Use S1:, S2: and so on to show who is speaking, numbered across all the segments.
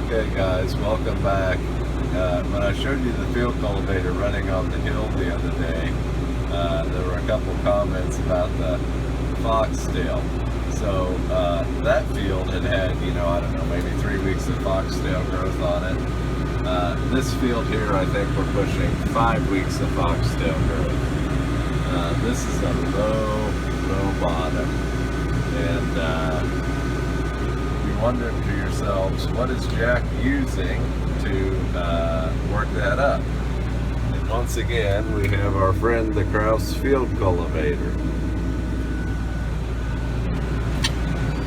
S1: Okay guys, welcome back. When I showed you the field cultivator running on the hill the other day, there were a couple comments about the foxtail. So that field had, I don't know, maybe 3 weeks of foxtail growth on it. This field here, I think we're pushing 5 weeks of foxtail growth. This is a low bottom. And wonder to yourselves, what is Jack using to work that up? And once again, we have our friend the Kraus field cultivator.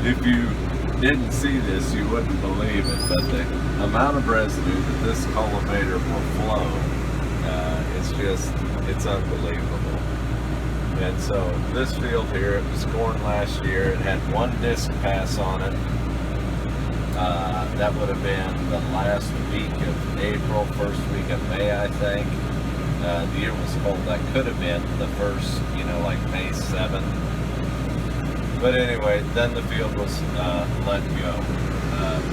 S1: If you didn't see this, you wouldn't believe it, but the amount of residue that this cultivator will flow, it's unbelievable. And so this field here, it was corn last year. It had one disc pass on it. That would have been the last week of April, first week of May, I think. The year was cold. That could have been the first, like May 7th. But anyway, then the field was let go.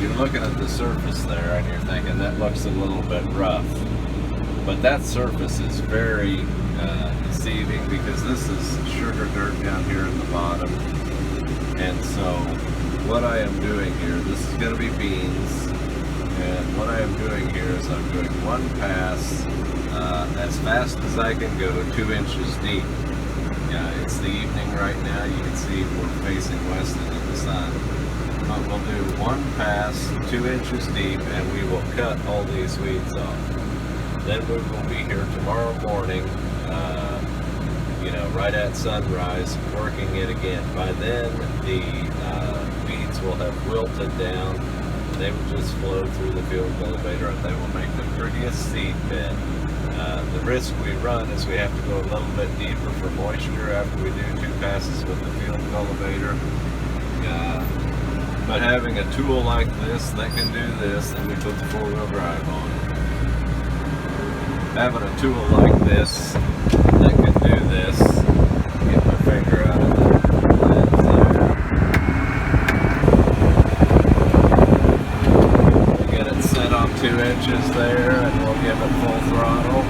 S1: You're looking at the surface there and you're thinking that looks a little bit rough. But that surface is very deceiving because this is sugar dirt down here in the bottom. And so what I am doing here, this is going to be beans, and what I am doing here is I'm doing one pass as fast as I can go, 2 inches deep. It's the evening right now. You can see we're facing west into the sun. But we'll do one pass, 2 inches deep, and we will cut all these weeds off. Then we will be here tomorrow morning, right at sunrise, working it again. By then, the weeds will have wilted down. They will just flow through the field cultivator and they will make the prettiest seed bed. The risk we run is we have to go a little bit deeper for moisture after we do 2 passes with the field cultivator. But having a tool like this that can do this, and we put the 4-wheel drive on it. Having a tool like this that can do this, get my finger out of the lens there. We'll get it set on 2 inches there and we'll give it full throttle.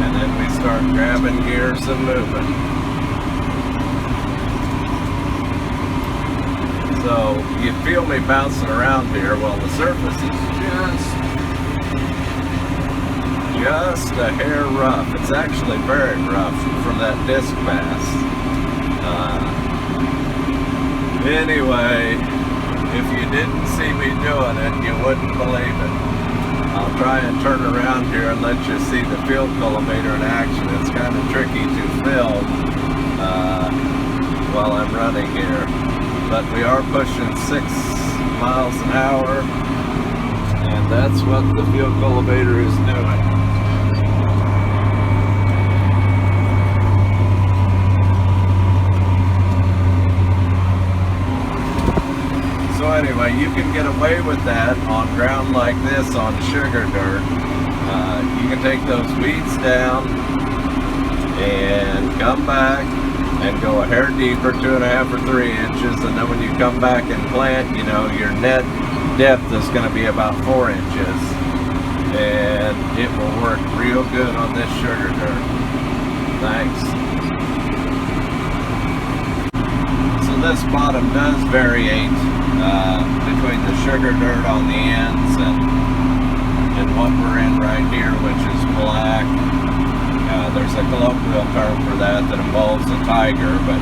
S1: And then we start grabbing gears and moving. So you feel me bouncing around here. Well, the surface is just a hair rough. It's actually very rough from that disc pass. Anyway, if you didn't see me doing it, you wouldn't believe it. I'll try and turn around here and let you see the field cultivator in action. It's kind of tricky to film while I'm running here. But we are pushing 6 miles an hour, and that's what the field cultivator is doing. So anyway, you can get away with that on ground like this on sugar dirt. You can take those weeds down and come back and go a hair deeper, 2.5 or 3 inches, and then when you come back and plant, your net depth is going to be about 4 inches, and it will work real good on this sugar dirt. Thanks. So this bottom does variate between the sugar dirt on the ends and what we're in right here, which is black. There's a colloquial term for that involves a tiger, but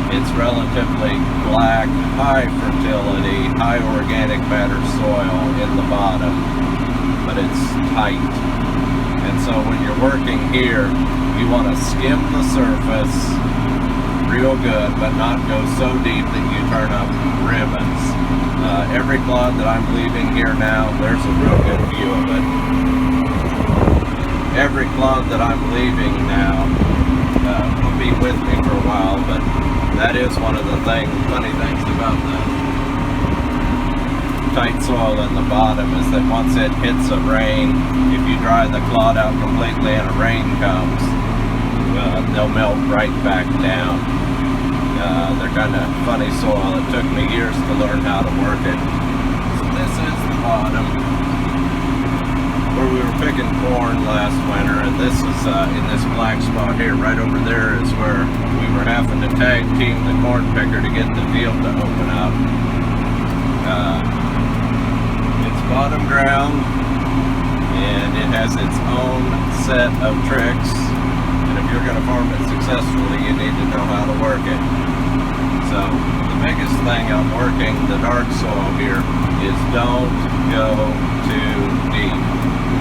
S1: it's relatively black, high fertility, high organic matter soil in the bottom, but it's tight. And so when you're working here, you want to skim the surface real good, but not go so deep that you turn up ribbons. Every clod that I'm leaving here now, there's a real good view of it. Every clod that I'm leaving now will be with me for a while, but that is one of the funny things about the tight soil in the bottom is that once it hits a rain, if you dry the clod out completely and a rain comes, they'll melt right back down. They're kind of funny soil. It took me years to learn how to work it. So this is the bottom where we were picking corn last winter, and this is in this black spot here. Right over there is where we were having to tag team the corn picker to get the field to open up. It's bottom ground, and it has its own set of tricks, and if you're going to farm it successfully, you need to know how to work it. So the biggest thing on working the dark soil here is don't go too deep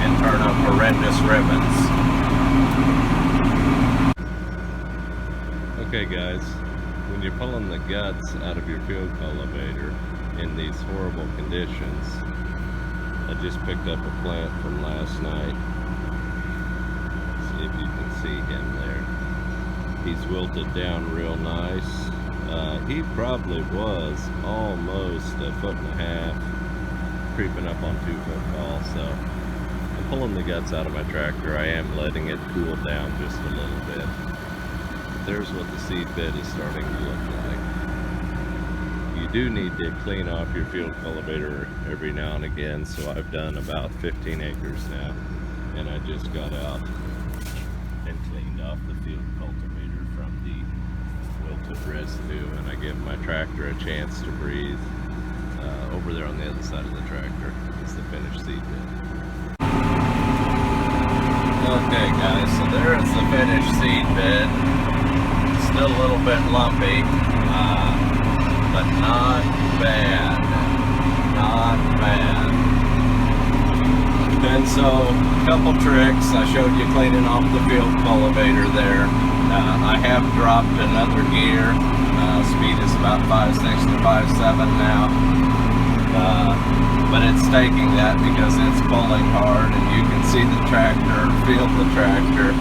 S1: and turn up horrendous ribbons. Okay guys, when you're pulling the guts out of your field cultivator in these horrible conditions, I just picked up a plant from last night. See if you can see him there. He's wilted down real nice. He probably was almost 1.5 feet, creeping up on 2 foot tall. So I'm pulling the guts out of my tractor. I am letting it cool down just a little bit. There's what the seed bed is starting to look like. You do need to clean off your field cultivator every now and again, so I've done about 15 acres now, and I just got out and cleaned off the field cultivator from the wilted residue, and I give my tractor a chance to breathe. Over there on the other side of the tractor is the finished seed bed. Okay guys, so there is the finished seed bed. Still a little bit lumpy, but not bad. Not bad. And so, a couple tricks. I showed you cleaning off the field cultivator there. I have dropped another gear. Speed is about 5.6 to 5.7 now. But it's taking that because it's pulling hard, and you can see the tractor, feel the tractor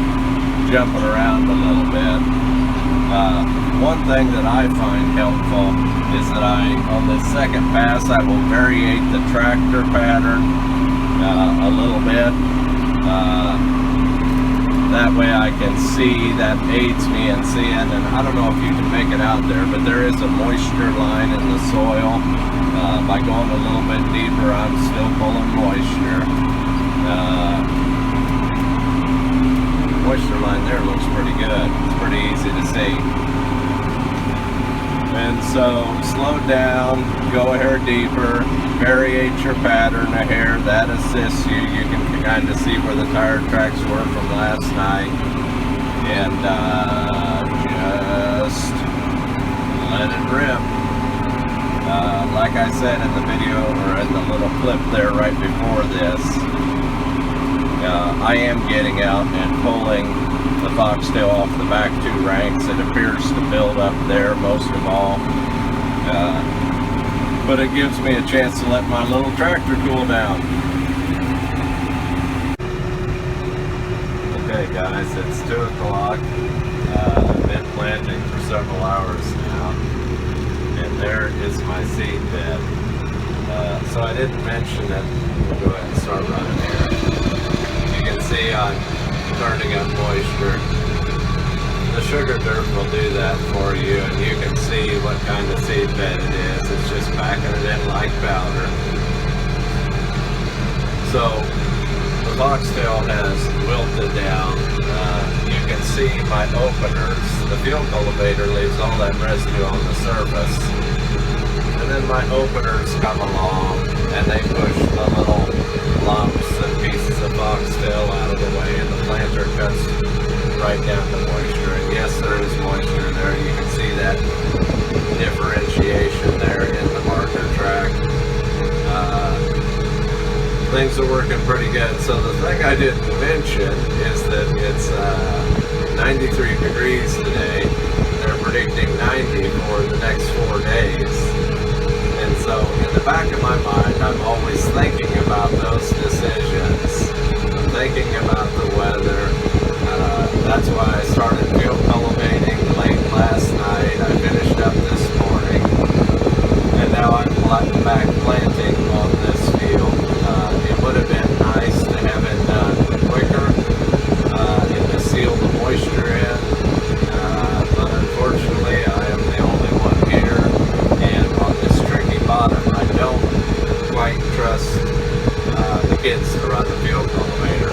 S1: jumping around a little bit. One thing that I find helpful is that on the second pass, I will variate the tractor pattern a little bit. That way I can see, that aids me in seeing, and I don't know if you can make it out there, but there is a moisture line in the soil. By going a little bit deeper, I'm still pulling moisture. Moisture line there looks pretty good. It's pretty easy to see. And so, slow down, go a hair deeper, variate your pattern a hair. That assists you. You can kind of see where the tire tracks were from last night. And just let it rip. Like I said in the video, or in the little clip there right before this, I am getting out and pulling the foxtail off the back 2 ranks. It appears to build up there most of all, but it gives me a chance to let my little tractor cool down. Okay guys, it's 2 o'clock. I've been planting for several hours now, and there is my seed bed. So I didn't mention it. We'll go ahead and start running here. You can see I'm turning up moisture. The sugar dirt will do that for you, and you can see what kind of seed bed it is. It's just packing it in like powder. So the foxtail has wilted down. You can see my openers. The field cultivator leaves all that residue on the surface. And then my openers come along and they push the little lumps and pieces of foxtail out of the way, and the planter cuts right down to moisture. And yes, there is moisture there. You can see that differentiation there in the marker track. Things are working pretty good. So the thing I didn't mention is that it's 93 degrees today. They're predicting 90 for the next 4 days. And so in the back of my mind, I'm always thinking about those decisions. I'm thinking about the weather. That's why I started field cultivating late last night. I finished up this morning. And now I'm back planting on this field. It would have been nice to have it done quicker and to seal the moisture in. But unfortunately, I am the only kids to run the field cultivator.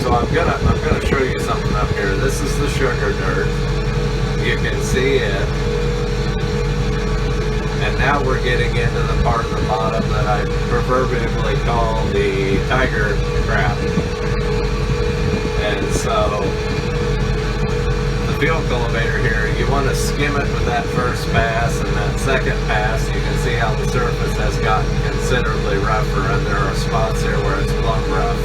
S1: So I'm gonna show you something up here. This is the sugar dirt. You can see it. And now we're getting into the part of the bottom that I proverbially call the tiger crap. And so the field cultivator here, you want to skim it with that first pass, and that second pass you can see how the surface has gotten considerably rougher, and there are spots here where it's plumb rough.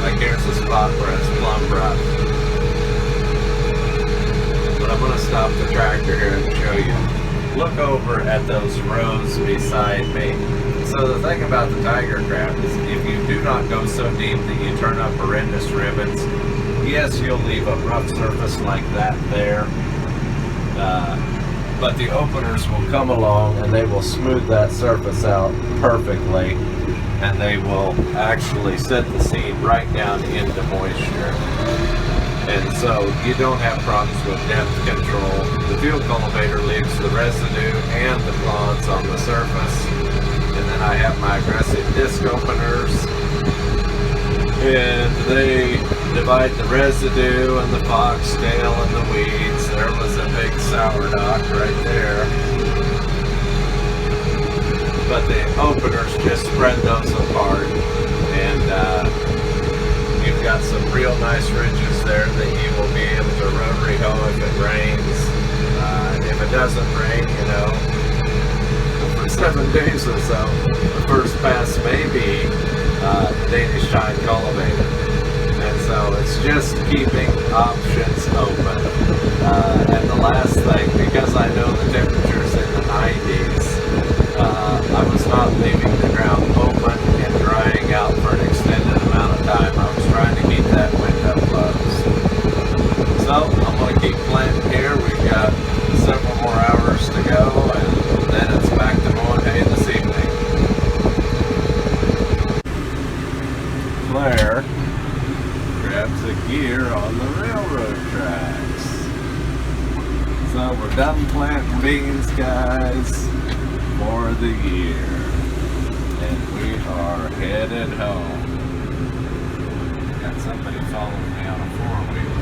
S1: Like here's a spot where it's plumb rough. But I'm going to stop the tractor here and show you. Look over at those rows beside me. So the thing about the tiger crab is if you do not go so deep that you turn up horrendous ribbons, yes, you'll leave a rough surface like that there, but the openers will come along and they will smooth that surface out perfectly, and they will actually set the seed right down into moisture. And so you don't have problems with depth control. The field cultivator leaves the residue and the clods on the surface. And then I have my aggressive disc openers. And they divide the residue and the foxtail and the weeds. There was a big sourdock right there. But the openers just spread those apart. And you've got some real nice ridges there that you will be able to rotary hoe if it rains. If it doesn't rain, you know, for 7 days or so, the first pass may be Danish Shine cultivator. And so it's just keeping options open. And the last thing, because I know the temperature's in the 90s, I was not leaving the ground open and drying out for an extended amount of time. I was trying to keep that window closed. So I'm going to keep planting here. We've got several more hours to go, and then it's back to mowing hay this evening. Claire grabs a gear on the railroad tracks. So we're done planting beans, guys, for the year. And we are headed home. Got somebody following me on a four-wheeler.